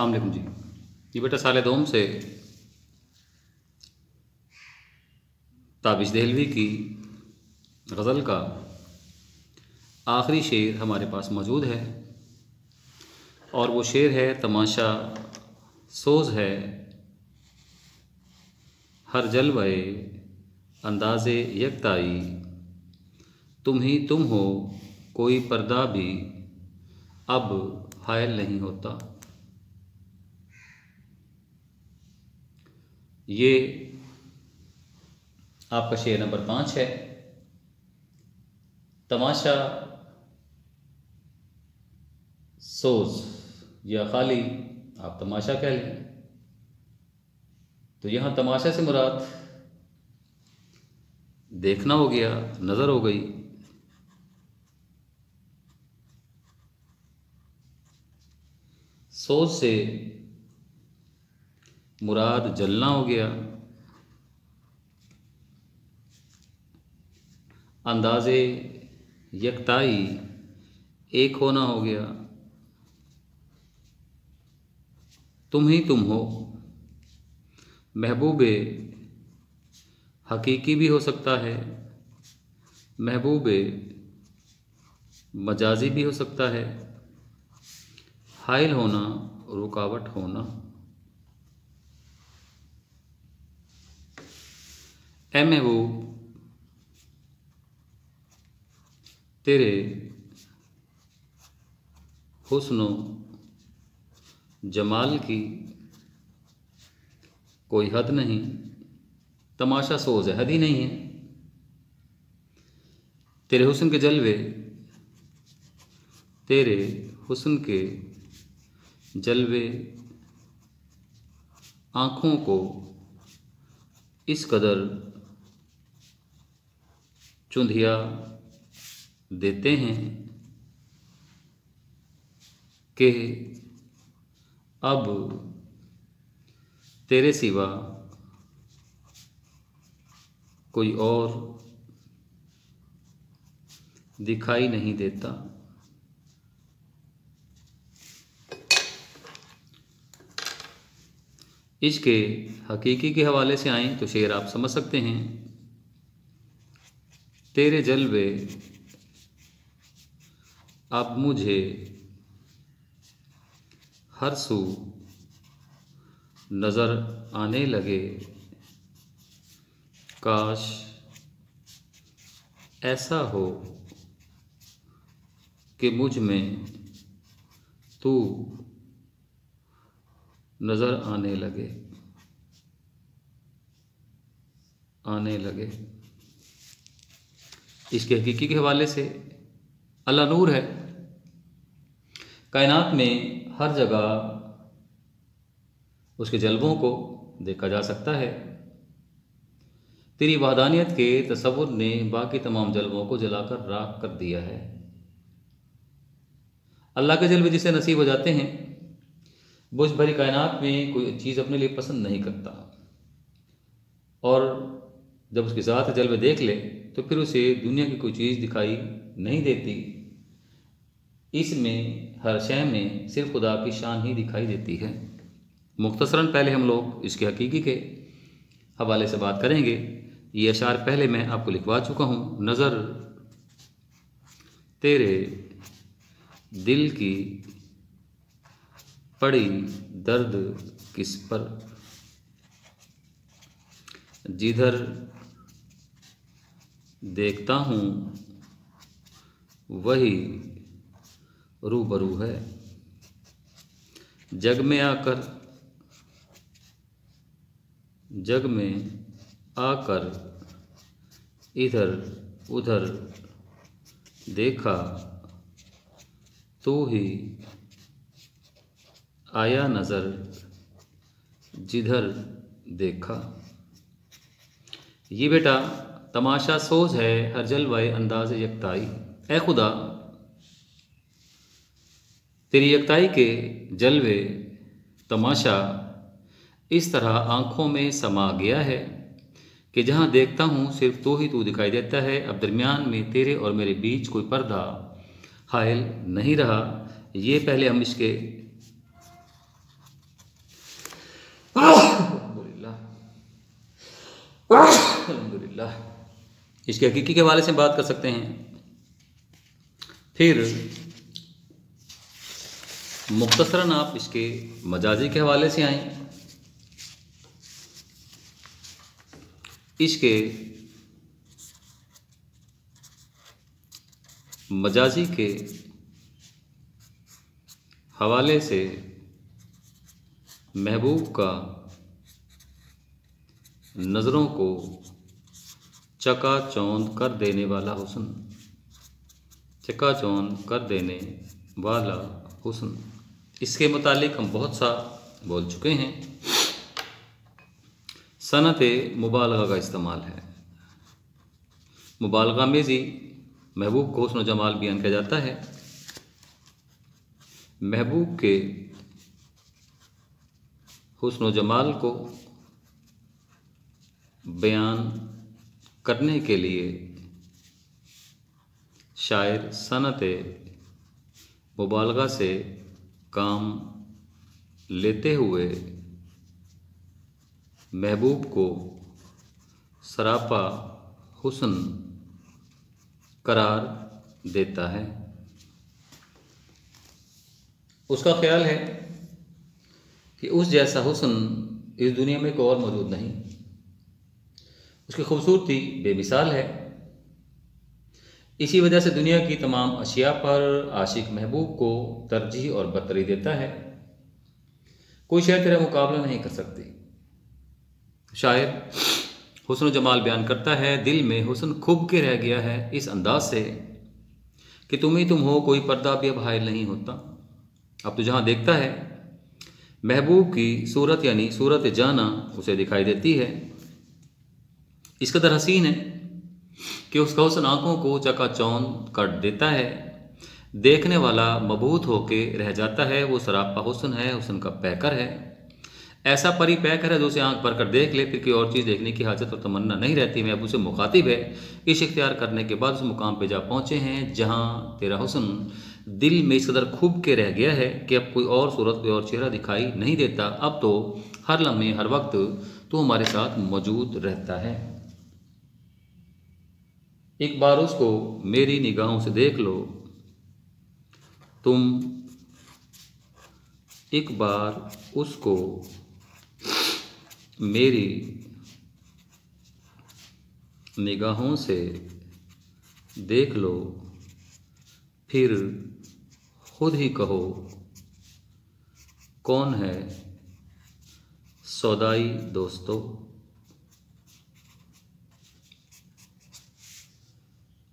अस्सलाम वालेकुम जी। ये बेटा साले दोम से ताबिश देहलवी की गज़ल का आखिरी शेर हमारे पास मौजूद है और वो शेर है तमाशा सोज है हर जलवे अंदाज़े यकताई, तुम ही तुम हो कोई पर्दा भी अब हायल नहीं होता। ये आपका शेर नंबर 5 है। तमाशा सोज या खाली आप तमाशा कह लें, तो यहाँ तमाशा से मुराद देखना हो गया, नज़र हो गई। सोच से मुराद जलना हो गया। अंदाज़े यकताई एक होना हो गया। तुम ही तुम हो महबूबे हकीकी भी हो सकता है, महबूबे मजाजी भी हो सकता है। हाइल होना रुकावट होना। ए महबूब तेरे हुस्नो जमाल की कोई हद नहीं। तमाशा सोज है, हद ही नहीं है। तेरे हुस्न के जलवे, तेरे हुस्न के जलवे आँखों को इस कदर चुंधिया देते हैं कि अब तेरे सिवा कोई और दिखाई नहीं देता। इश्क़ हकीकी के हवाले से आएँ तो शेर आप समझ सकते हैं। तेरे जलवे अब मुझे हर सू नज़र आने लगे। काश ऐसा हो कि मुझ में तू नज़र आने लगे, आने लगे। इसके हकीकी के हवाले से अल्लाह नूर है। कायनात में हर जगह उसके जलवों को देखा जा सकता है। तेरी वहदानियत के तसव्वुर ने बाकी तमाम जलवों को जलाकर राख कर दिया है। अल्लाह के जलवे जिसे नसीब हो जाते हैं, वो इस भरी कायनात में कोई चीज़ अपने लिए पसंद नहीं करता, और जब उसके साथ जलवे देख ले तो फिर उसे दुनिया की कोई चीज़ दिखाई नहीं देती। इसमें हर शय में सिर्फ खुदा की शान ही दिखाई देती है। मुख्तसरन पहले हम लोग इसके हकीकी के हवाले से बात करेंगे। ये अशार पहले मैं आपको लिखवा चुका हूँ। नज़र तेरे दिल की पड़ी दर्द किस पर, जिधर देखता हूँ वही रूबरू है। जग में आकर, जग में आकर इधर उधर देखा तो ही आया नज़र जिधर देखा। ये बेटा तमाशा सोज है हर जलवाए अंदाज़े यकताई। ए खुदा तेरी यकताई के जलवे तमाशा इस तरह आँखों में समा गया है कि जहाँ देखता हूँ सिर्फ तू ही तू दिखाई देता है। अब दरमियान में तेरे और मेरे बीच कोई पर्दा हायल नहीं रहा। ये पहले हम इसके अल्हम्दुलिल्लाह। इसके हकीकी के हवाले से बात कर सकते हैं। फिर मुख्तसरन आप इसके मजाजी के हवाले से आएँ। इसके मजाजी के हवाले से महबूब का नज़रों को चकाचौंध कर देने वाला हुस्न, चकाचौंध कर देने वाला हुस्न। इसके मुतालिक हम बहुत सा बोल चुके हैं। सनत मुबालगा का इस्तेमाल है। मुबालगा में जी महबूब को हुस्न जमाल बयान किया जाता है। महबूब के हुस्न जमाल को बयान करने के लिए शायर सनत मुबालगा से काम लेते हुए महबूब को सरापा हुस्न करार देता है। उसका ख्याल है कि उस जैसा हुस्न इस दुनिया में कोई और मौजूद नहीं। उसकी खूबसूरती बेमिसाल है। इसी वजह से दुनिया की तमाम अशिया पर आशिक महबूब को तरजीह और बरतरी देता है। कोई शय तेरा मुकाबला नहीं कर सकती। शायर हुस्न जमाल बयान करता है, दिल में हुस्न खूब के रह गया है इस अंदाज से कि तुम ही तुम हो, कोई पर्दा भी अब हायल नहीं होता। अब तो जहाँ देखता है महबूब की सूरत यानी सूरत जाना उसे दिखाई देती है। इस कदर हसीन है कि उसका हुस्न आँखों को चकाचौंध कर देता है। देखने वाला मबहूत होके रह जाता है। वो सरापा हुस्न है, हुस्न का पैकर है। ऐसा परी पैकर है जो उसे आँख भर कर देख ले, फिर कोई और चीज़ देखने की हाजत और तमन्ना नहीं रहती। महबूब से मुखातिब है। इश इख्तियार करने के बाद उस मुकाम पे जा पहुँचे हैं जहाँ तेरा हुस्न दिल में इस कदर खूब के रह गया है कि अब कोई और सूरत, कोई और चेहरा दिखाई नहीं देता। अब तो हर लम्हे हर वक्त तू हमारे साथ मौजूद रहता है। एक बार उसको मेरी निगाहों से देख लो तुम, एक बार उसको मेरी निगाहों से देख लो, फिर खुद ही कहो कौन है सौदाई दोस्तों।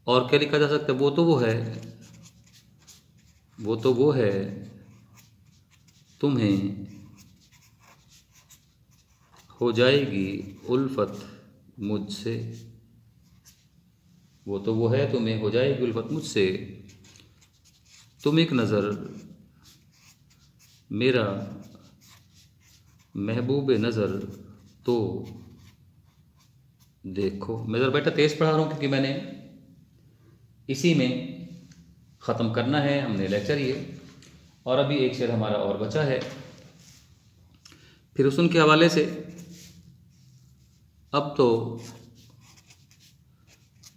और क्या लिखा जा सकता है, वो तो वो है, वो तो वो है तुम्हें हो जाएगी उल्फत मुझसे। वो तो वो है तुम्हें हो जाएगी उल्फत मुझसे। तुम एक नज़र मेरा महबूब नज़र तो देखो। मैं ज़रा बेटा तेज़ पढ़ा रहा हूँ क्योंकि मैंने इसी में ख़त्म करना है हमने लेक्चर ये। और अभी एक शेर हमारा और बचा है। फिर हुस्न के हवाले से अब तो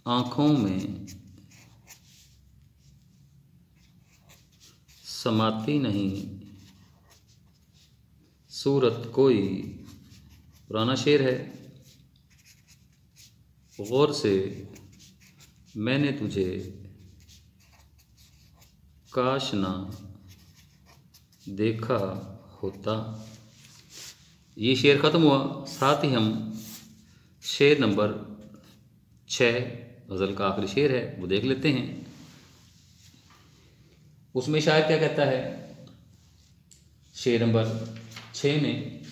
आँखों में समाती नहीं सूरत कोई। पुराना शेर है। गौर से मैंने तुझे काश ना देखा होता। ये शेर ख़त्म हुआ। साथ ही हम शेर नंबर 6 गज़ल का आखिरी शेर है वो देख लेते हैं। उसमें शायर क्या कहता है, शेर नंबर 6 में,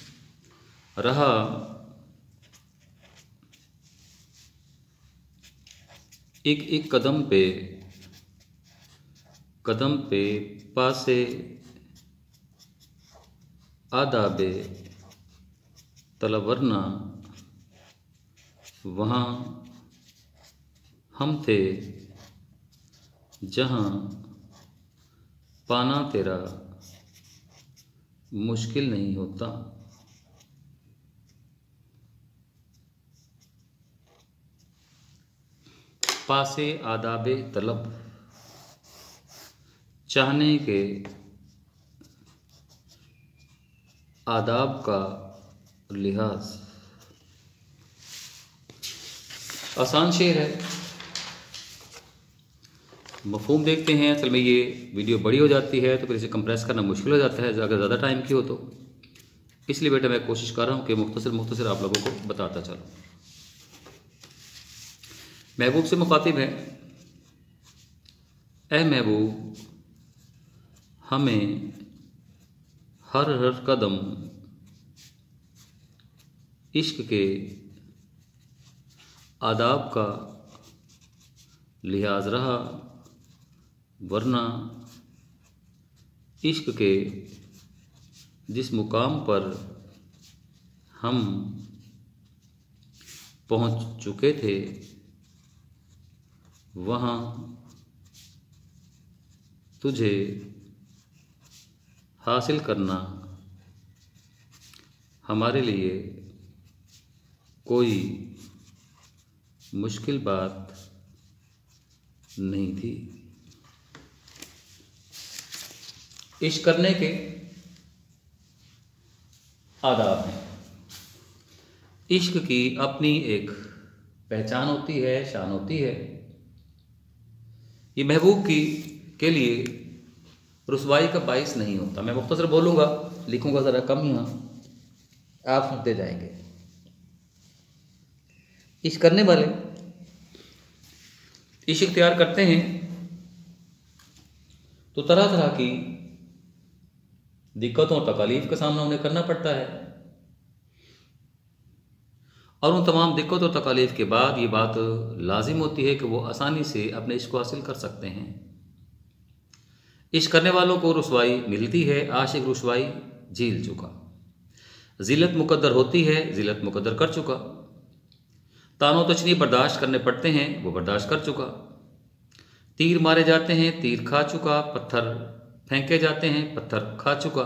रहा एक एक कदम पे पासे आदाबे तलब, वरना वहाँ हम थे जहाँ पाना तेरा मुश्किल नहीं होता। पासे आदाबे तलब, चाहने के आदाब का लिहाज। आसान शेर है, मफहूम देखते हैं। असल में ये वीडियो बड़ी हो जाती है तो फिर इसे कंप्रेस करना मुश्किल हो जाता है अगर ज़्यादा टाइम की हो तो, इसलिए बेटा मैं कोशिश कर रहा हूँ कि मुख्तसर आप लोगों को बताता चलूँ। महबूब से मुखातिब है, ए महबूब हमें हर हर कदम इश्क के आदाब का लिहाज रहा, वरना इश्क के जिस मुकाम पर हम पहुंच चुके थे वहाँ तुझे हासिल करना हमारे लिए कोई मुश्किल बात नहीं थी। इश्क करने के आदाब हैं। इश्क की अपनी एक पहचान होती है, शान होती है। ये महबूब के लिए रुसवाई का बाइस नहीं होता। मैं मुख्तसर बोलूँगा, लिखूँगा ज़रा कम यहाँ, आप सुनते जाएंगे। इश्क करने वाले इश्क इख्तियार करते हैं तो तरह तरह की दिक्कतों और तकालीफ का सामना उन्हें करना पड़ता है, और उन तमाम दिक्कतों और तकालीफ के बाद ये बात लाजिम होती है कि वो आसानी से अपने इश्क को हासिल कर सकते हैं। इश्क करने वालों को रुसवाई मिलती है, आशिक रुसवाई झेल चुका। जिल्लत मुकद्दर होती है, जिल्लत मुकद्दर कर चुका। तानो तशनी बर्दाश्त करने पड़ते हैं, वो बर्दाश्त कर चुका। तीर मारे जाते हैं, तीर खा चुका। पत्थर फेंके जाते हैं, पत्थर खा चुका।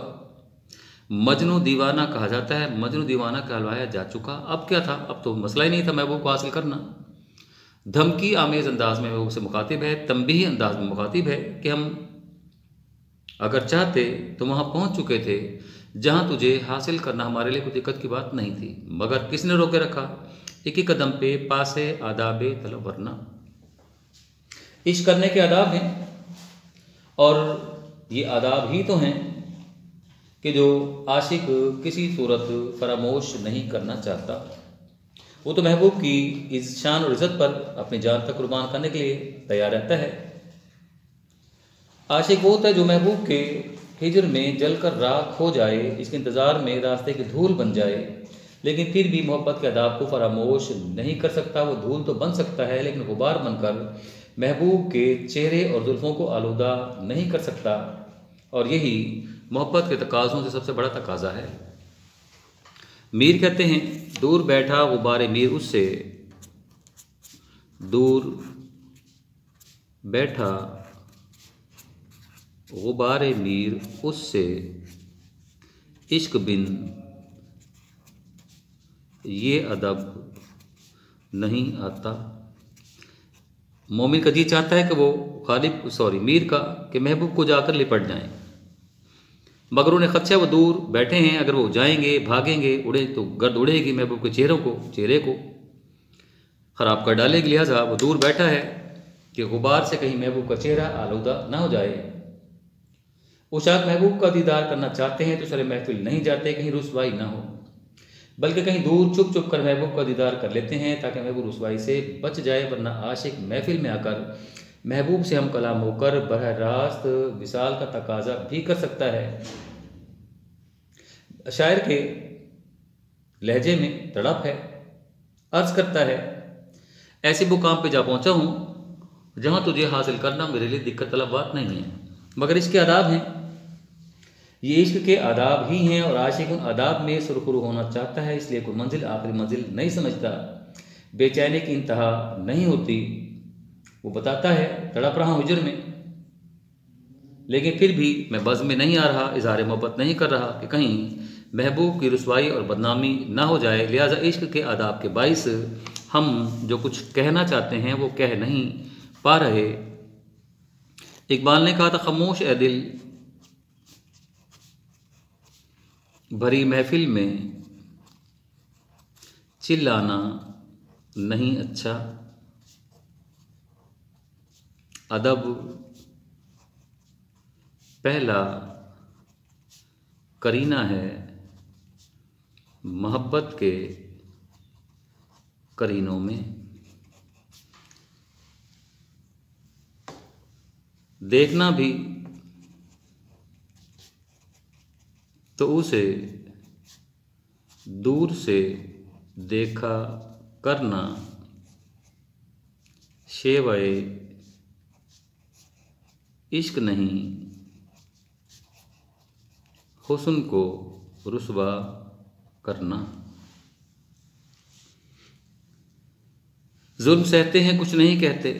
मजनू दीवाना कहा जाता है, मजनू दीवाना कहलवाया जा चुका। अब क्या था, अब तो मसला ही नहीं था महबूब को हासिल करना। धमकी आमेज अंदाज में महबूब से मुखातिब है, तंबीही अंदाज में मुखातिब है कि हम अगर चाहते तो वहाँ पहुँच चुके थे जहाँ तुझे हासिल करना हमारे लिए कोई दिक्कत की बात नहीं थी, मगर किसने रोके रखा? एक ही कदम पे पासे आदाबे तलब, वरना इश्क करने के आदाब हैं, और ये आदाब ही तो हैं कि जो आशिक किसी सूरत फरामोश नहीं करना चाहता। वो तो महबूब की इस शान और इज़्ज़त पर अपनी जान तक कुर्बान करने के लिए तैयार रहता है। आशिक वो होता है जो महबूब के हिजर में जलकर राख हो जाए, इसके इंतज़ार में रास्ते की धूल बन जाए, लेकिन फिर भी मोहब्बत के आदाब को फरामोश नहीं कर सकता। वो धूल तो बन सकता है लेकिन गुबार बनकर महबूब के चेहरे और जुल्फ़ों को आलूदा नहीं कर सकता, और यही मोहब्बत के तकाज़ों से सबसे बड़ा तकाज़ा है। मीर कहते हैं, दूर बैठा गुबार मीर उससे, दूर बैठा गुबार मीर उससे, इश्क बिन ये अदब नहीं आता। मोमिन का जी चाहता है कि वो मीर का कि महबूब को जाकर लिपट जाएं, मगर उन्हें खदशा वो दूर बैठे हैं। अगर वो जाएंगे, भागेंगे, उड़े तो गर्द उड़ेगी, महबूब के चेहरे को ख़राब कर डालेगी। लिहाजा वो दूर बैठा है कि गुबार से कहीं महबूब का चेहरा आलूदा ना हो जाए। उशाक महबूब का दीदार करना चाहते हैं तो सरे महफिल नहीं जाते, कहीं रुसवाई ना हो, बल्कि कहीं दूर छुप छुप कर महबूब का दीदार कर लेते हैं ताकि महबूब रुसवाई से बच जाए। वरना आशिक महफिल में आकर महबूब से हम कलाम होकर बरह रास्त विसाल का तकाजा भी कर सकता है। शायर के लहजे में तड़प है, अर्ज करता है, ऐसे मुकाम पे जा पहुंचा हूँ जहाँ तुझे हासिल करना मेरे लिए दिक्कत तलब बात नहीं है, मगर इसके आदाब हैं। ये इश्क के आदाब ही हैं, और आशिक उन आदाब में सुरखुरू होना चाहता है, इसलिए कोई मंजिल आखिरी मंजिल नहीं समझता, बेचैनी की इंतहा नहीं होती। वो बताता है, तड़प रहा हूँ हिजर में, लेकिन फिर भी मैं बज़्म में नहीं आ रहा, इज़हार मोहब्बत नहीं कर रहा कि कहीं महबूब की रुसवाई और बदनामी ना हो जाए। लिहाजा इश्क के आदाब के बाइस हम जो कुछ कहना चाहते हैं वो कह नहीं पा रहे। इकबाल ने कहा था, खामोश ए दिल, भरी महफिल में चिल्लाना नहीं अच्छा। अदब पहला करीना है मोहब्बत के करीनों में। देखना भी तो उसे दूर से देखा करना, शेवाए इश्क नहीं हुस्न को रुसवा करना। जुल्म सहते हैं कुछ नहीं कहते,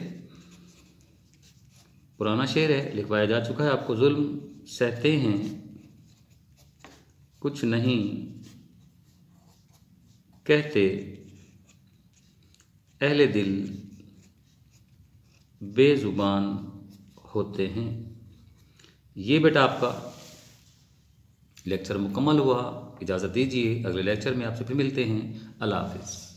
पुराना शेर है, लिखवाया जा चुका है आपको। जुल्म सहते हैं कुछ नहीं कहते, अहले दिल बेजुबान होते हैं। ये बेटा आपका लेक्चर मुकम्मल हुआ। इजाज़त दीजिए, अगले लेक्चर में आपसे फिर मिलते हैं। अल्लाह हाफ़िज़।